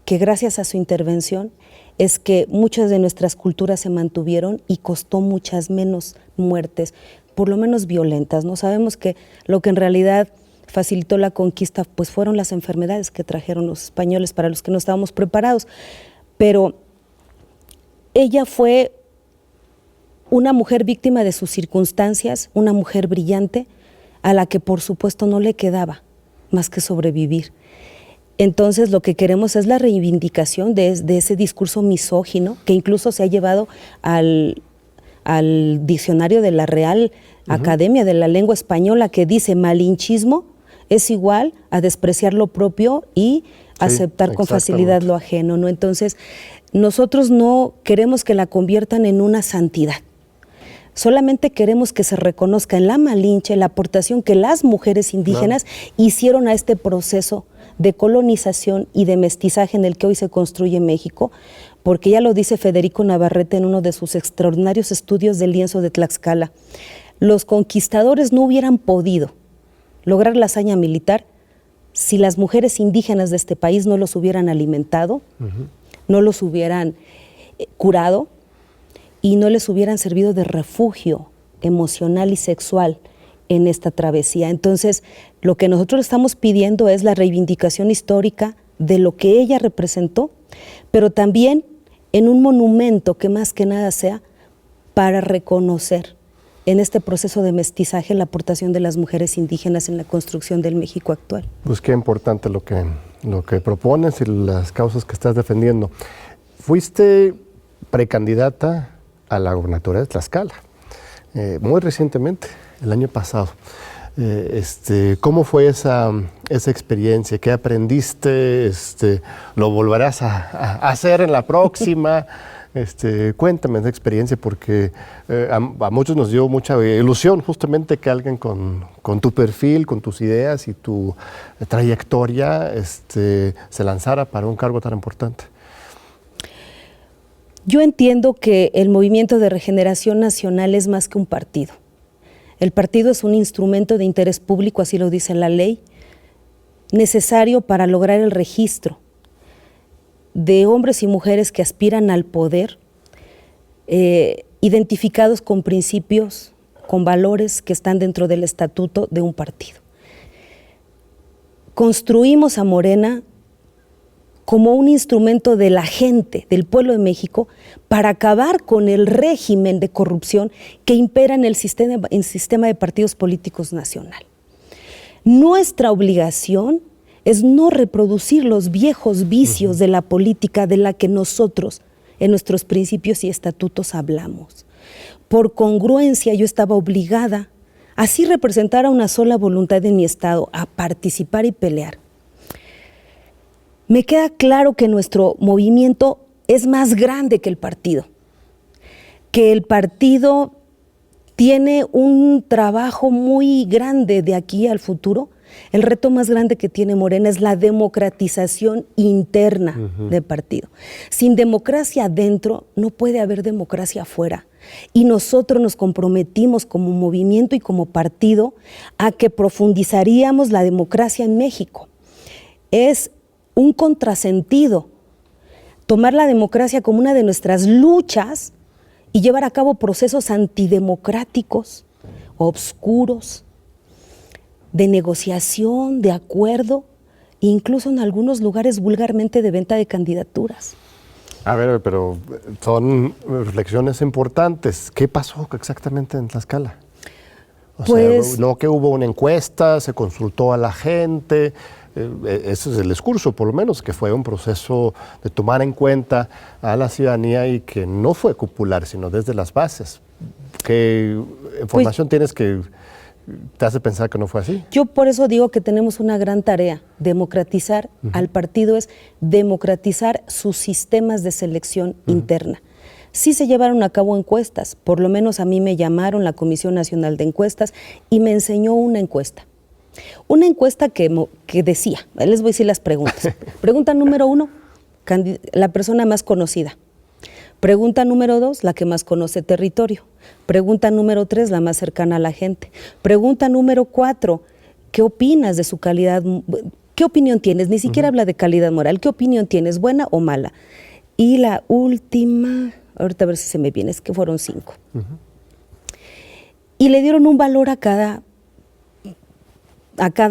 que gracias a su intervención es que muchas de nuestras culturas se mantuvieron y costó muchas menos muertes, por lo menos violentas, ¿no? Sabemos que lo que en realidad facilitó la conquista pues fueron las enfermedades que trajeron los españoles para los que no estábamos preparados, pero ella fue una mujer víctima de sus circunstancias, una mujer brillante a la que por supuesto no le quedaba más que sobrevivir. Entonces lo que queremos es la reivindicación de ese discurso misógino que incluso se ha llevado al diccionario de la Real Academia de la Lengua Española, que dice malinchismo es igual a despreciar lo propio y aceptar con facilidad lo ajeno, ¿no? Entonces, nosotros no queremos que la conviertan en una santidad. Solamente queremos que se reconozca en la Malinche la aportación que las mujeres indígenas hicieron a este proceso de colonización y de mestizaje en el que hoy se construye México, porque ya lo dice Federico Navarrete en uno de sus extraordinarios estudios del lienzo de Tlaxcala. Los conquistadores no hubieran podido lograr la hazaña militar si las mujeres indígenas de este país no los hubieran alimentado, no los hubieran curado y no les hubieran servido de refugio emocional y sexual en esta travesía. Entonces, lo que nosotros estamos pidiendo es la reivindicación histórica de lo que ella representó, pero también en un monumento que más que nada sea para reconocer en este proceso de mestizaje la aportación de las mujeres indígenas en la construcción del México actual. Pues qué importante lo que propones y las causas que estás defendiendo. Fuiste precandidata a la gobernatura de Tlaxcala, muy recientemente, el año pasado. ¿Cómo fue esa experiencia? ¿Qué aprendiste? ¿Lo volverás a hacer en la próxima? Cuéntame esa experiencia, porque a muchos nos dio mucha ilusión justamente que alguien con tu perfil, con tus ideas y tu trayectoria se lanzara para un cargo tan importante. Yo entiendo que el Movimiento de Regeneración Nacional es más que un partido. El partido es un instrumento de interés público, así lo dice la ley, necesario para lograr el registro de hombres y mujeres que aspiran al poder, identificados con principios, con valores que están dentro del estatuto de un partido. Construimos a Morena como un instrumento de la gente, del pueblo de México, para acabar con el régimen de corrupción que impera en el sistema de partidos políticos nacional. Nuestra obligación es no reproducir los viejos vicios de la política de la que nosotros, en nuestros principios y estatutos, hablamos. Por congruencia, yo estaba obligada, así representar a una sola voluntad en mi estado, a participar y pelear. Me queda claro que nuestro movimiento es más grande que el partido tiene un trabajo muy grande de aquí al futuro. El reto más grande que tiene Morena es la democratización interna del partido. Sin democracia adentro, no puede haber democracia afuera. Y nosotros nos comprometimos como movimiento y como partido a que profundizaríamos la democracia en México. Es un contrasentido tomar la democracia como una de nuestras luchas y llevar a cabo procesos antidemocráticos, obscuros, de negociación, de acuerdo, incluso en algunos lugares vulgarmente de venta de candidaturas. A ver, pero son reflexiones importantes. ¿Qué pasó exactamente en Tlaxcala? O sea, no que hubo una encuesta, se consultó a la gente. Ese es el discurso, por lo menos, que fue un proceso de tomar en cuenta a la ciudadanía y que no fue popular, sino desde las bases. ¿Qué información tienes que te hace pensar que no fue así? Yo por eso digo que tenemos una gran tarea. Democratizar al partido es democratizar sus sistemas de selección interna. Sí se llevaron a cabo encuestas, por lo menos a mí me llamaron la Comisión Nacional de Encuestas y me enseñó una encuesta. Una encuesta que decía, les voy a decir las preguntas. Pregunta número 1, la persona más conocida. Pregunta número 2, la que más conoce territorio. Pregunta número 3, la más cercana a la gente. Pregunta número 4, ¿qué opinas de su calidad? ¿Qué opinión tienes? Ni siquiera habla de calidad moral. ¿Qué opinión tienes, buena o mala? Y la última, ahorita a ver si se me viene, es que fueron 5. Y le dieron un valor a cada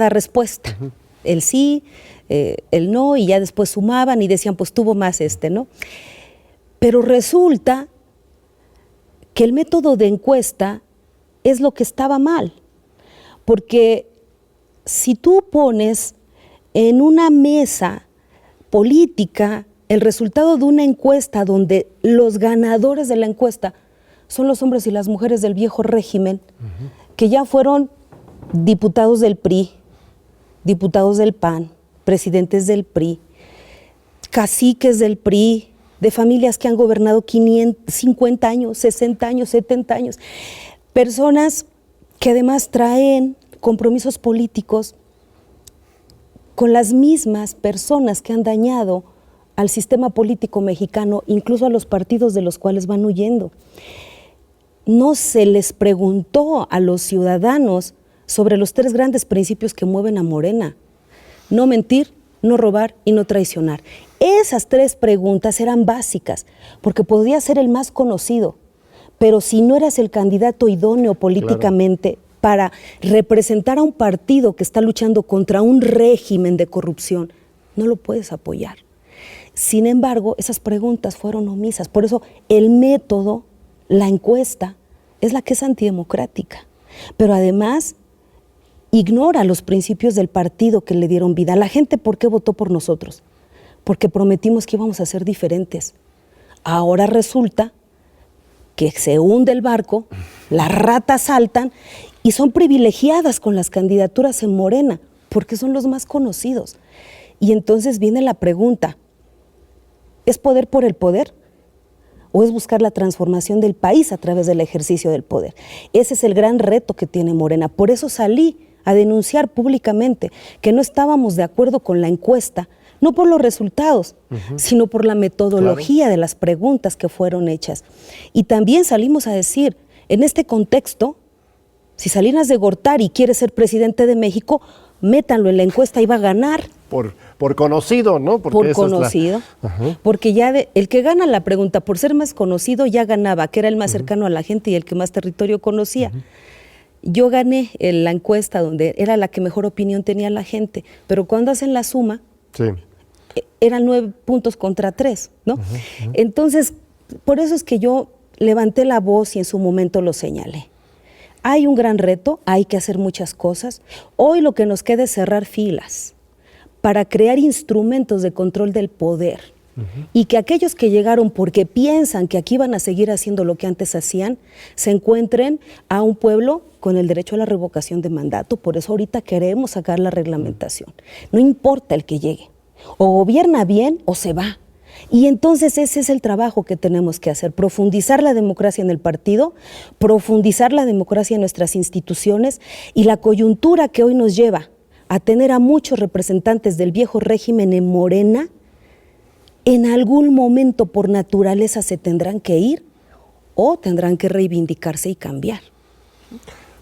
respuesta. El sí, el no, y ya después sumaban y decían, pues tuvo más ¿no? Pero resulta que el método de encuesta es lo que estaba mal, porque si tú pones en una mesa política el resultado de una encuesta donde los ganadores de la encuesta son los hombres y las mujeres del viejo régimen, que ya fueron diputados del PRI, diputados del PAN, presidentes del PRI, caciques del PRI, de familias que han gobernado 50 años, 60 años, 70 años, personas que además traen compromisos políticos con las mismas personas que han dañado al sistema político mexicano, incluso a los partidos de los cuales van huyendo. No se les preguntó a los ciudadanos sobre los 3 grandes principios que mueven a Morena: no mentir, no robar y no traicionar. Esas 3 preguntas eran básicas, porque podía ser el más conocido, pero si no eras el candidato idóneo políticamente para representar a un partido que está luchando contra un régimen de corrupción, no lo puedes apoyar. Sin embargo, esas preguntas fueron omisas. Por eso el método, la encuesta, es la que es antidemocrática. Pero además ignora los principios del partido que le dieron vida. La gente, ¿por qué votó por nosotros? Porque prometimos que íbamos a ser diferentes. Ahora resulta que se hunde el barco, las ratas saltan y son privilegiadas con las candidaturas en Morena, porque son los más conocidos. Y entonces viene la pregunta: ¿es poder por el poder? ¿O es buscar la transformación del país a través del ejercicio del poder? Ese es el gran reto que tiene Morena. Por eso salí a denunciar públicamente que no estábamos de acuerdo con la encuesta, no por los resultados, sino por la metodología de las preguntas que fueron hechas. Y también salimos a decir, en este contexto, si Salinas de Gortari quiere ser presidente de México, métanlo en la encuesta y va a ganar. Por conocido, ¿no? Porque por conocido, porque ya el que gana la pregunta por ser más conocido ya ganaba, que era el más cercano a la gente y el que más territorio conocía. Yo gané en la encuesta donde era la que mejor opinión tenía la gente, pero cuando hacen la suma, eran 9 puntos contra 3, ¿no? Entonces, por eso es que yo levanté la voz y en su momento lo señalé. Hay un gran reto, hay que hacer muchas cosas. Hoy lo que nos queda es cerrar filas para crear instrumentos de control del poder y que aquellos que llegaron porque piensan que aquí van a seguir haciendo lo que antes hacían, se encuentren a un pueblo con el derecho a la revocación de mandato. Por eso ahorita queremos sacar la reglamentación. No importa el que llegue, o gobierna bien o se va. Y entonces ese es el trabajo que tenemos que hacer: profundizar la democracia en el partido, profundizar la democracia en nuestras instituciones, y la coyuntura que hoy nos lleva a tener a muchos representantes del viejo régimen en Morena, en algún momento por naturaleza se tendrán que ir o tendrán que reivindicarse y cambiar.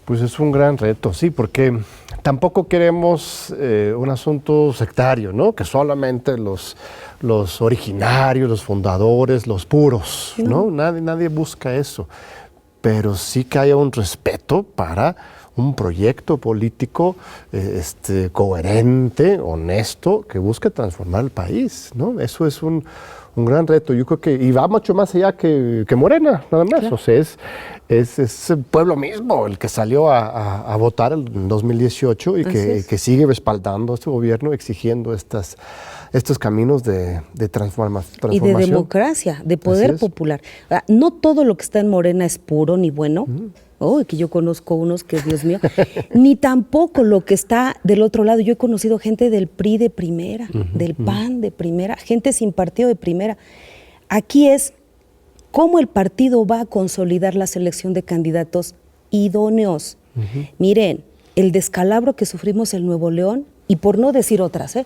Pues es un gran reto, sí, porque tampoco queremos un asunto sectario, ¿no? Que solamente los originarios, los fundadores, los puros, ¿no? Nadie busca eso, pero sí que haya un respeto para un proyecto político coherente, honesto, que busque transformar el país, ¿no? Eso es un gran reto. Yo creo que, y va mucho más allá que Morena, nada más. Claro. O sea, es el pueblo mismo el que salió a votar en 2018 y que sigue respaldando a este gobierno, exigiendo estos caminos de transformación. Y de democracia, de poder popular. No todo lo que está en Morena es puro ni bueno. Que yo conozco unos que, Dios mío, ni tampoco lo que está del otro lado. Yo he conocido gente del PRI de primera, del PAN de primera, gente sin partido de primera. Aquí es cómo el partido va a consolidar la selección de candidatos idóneos. Miren, el descalabro que sufrimos en Nuevo León, y por no decir otras,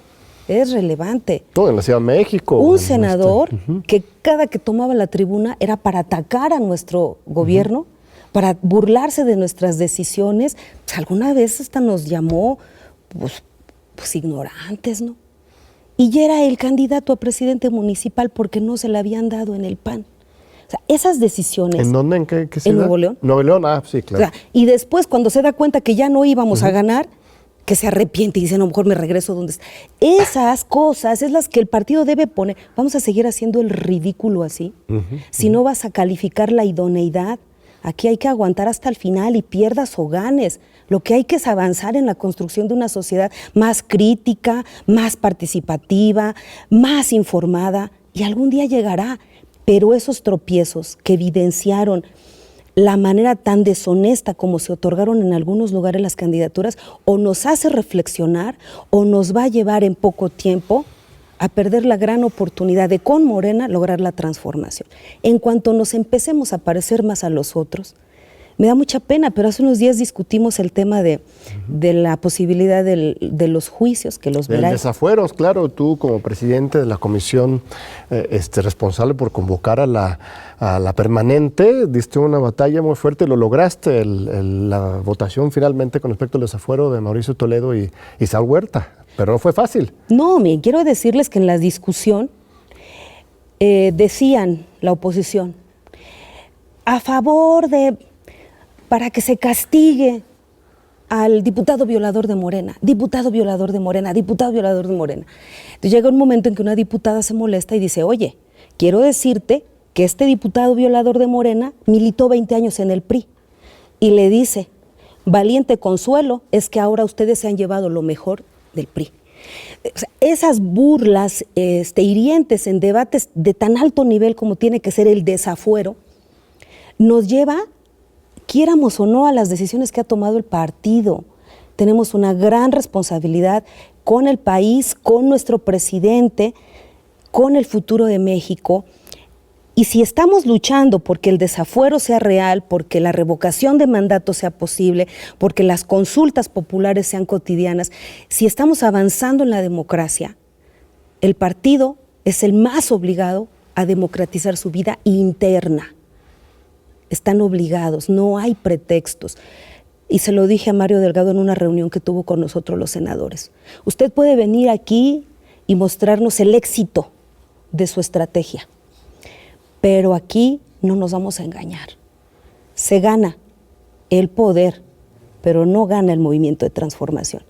es relevante. Todo en la Ciudad de México. Un senador que cada que tomaba la tribuna era para atacar a nuestro gobierno, para burlarse de nuestras decisiones. Alguna vez hasta nos llamó pues ignorantes, ¿no? Y ya era el candidato a presidente municipal porque no se le habían dado en el PAN. O sea, esas decisiones... ¿En dónde? ¿En qué ciudad? En Nuevo León. Nuevo León, sí, claro. O sea, y después, cuando se da cuenta que ya no íbamos a ganar, que se arrepiente y dice, no, mejor me regreso donde está. Esas cosas es las que el partido debe poner. Vamos a seguir haciendo el ridículo así. Si no vas a calificar la idoneidad, aquí hay que aguantar hasta el final y pierdas o ganes. Lo que hay que es avanzar en la construcción de una sociedad más crítica, más participativa, más informada, y algún día llegará. Pero esos tropiezos que evidenciaron la manera tan deshonesta como se otorgaron en algunos lugares las candidaturas, o nos hace reflexionar o nos va a llevar en poco tiempo a perder la gran oportunidad de con Morena lograr la transformación. En cuanto nos empecemos a parecer más a los otros, me da mucha pena, pero hace unos días discutimos el tema de la posibilidad de los juicios, que los verá. El desafueros, claro, tú como presidente de la comisión responsable por convocar a la permanente, diste una batalla muy fuerte, lo lograste, la votación finalmente con respecto al desafuero de Mauricio Toledo y Saúl Huerta, pero no fue fácil. No, quiero decirles que en la discusión decían la oposición, a favor de... para que se castigue al diputado violador de Morena, diputado violador de Morena, diputado violador de Morena. Entonces llega un momento en que una diputada se molesta y dice, oye, quiero decirte que este diputado violador de Morena militó 20 años en el PRI. Y le dice, valiente consuelo es que ahora ustedes se han llevado lo mejor del PRI. O sea, esas burlas hirientes en debates de tan alto nivel como tiene que ser el desafuero, nos lleva, quiéramos o no, a las decisiones que ha tomado el partido. Tenemos una gran responsabilidad con el país, con nuestro presidente, con el futuro de México. Y si estamos luchando porque el desafuero sea real, porque la revocación de mandato sea posible, porque las consultas populares sean cotidianas, si estamos avanzando en la democracia, el partido es el más obligado a democratizar su vida interna. Están obligados, no hay pretextos. Y se lo dije a Mario Delgado en una reunión que tuvo con nosotros los senadores. Usted puede venir aquí y mostrarnos el éxito de su estrategia, pero aquí no nos vamos a engañar. Se gana el poder, pero no gana el movimiento de transformación.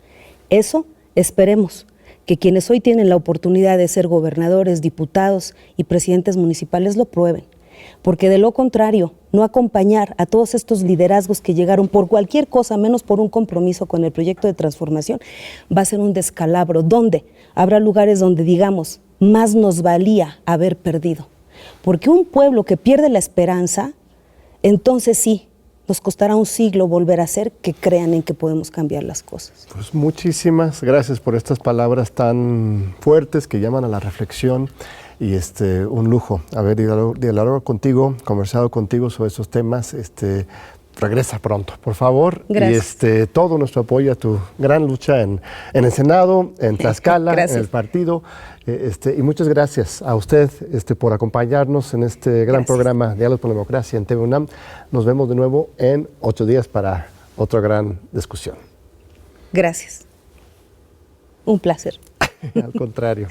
Eso esperemos que quienes hoy tienen la oportunidad de ser gobernadores, diputados y presidentes municipales lo prueben. Porque de lo contrario, no acompañar a todos estos liderazgos que llegaron por cualquier cosa, menos por un compromiso con el proyecto de transformación, va a ser un descalabro, donde habrá lugares donde digamos, más nos valía haber perdido. Porque un pueblo que pierde la esperanza, entonces sí, nos costará un siglo volver a hacer que crean en que podemos cambiar las cosas. Pues muchísimas gracias por estas palabras tan fuertes que llaman a la reflexión. Y un lujo haber dialogado contigo, conversado contigo sobre estos temas. Regresa pronto, por favor. Gracias. Y todo nuestro apoyo a tu gran lucha en el Senado, en Tlaxcala, en el partido. Y muchas gracias a usted por acompañarnos en este gran programa Diálogos por la Democracia en TV UNAM. Nos vemos de nuevo en 8 días para otra gran discusión. Gracias. Un placer. Al contrario.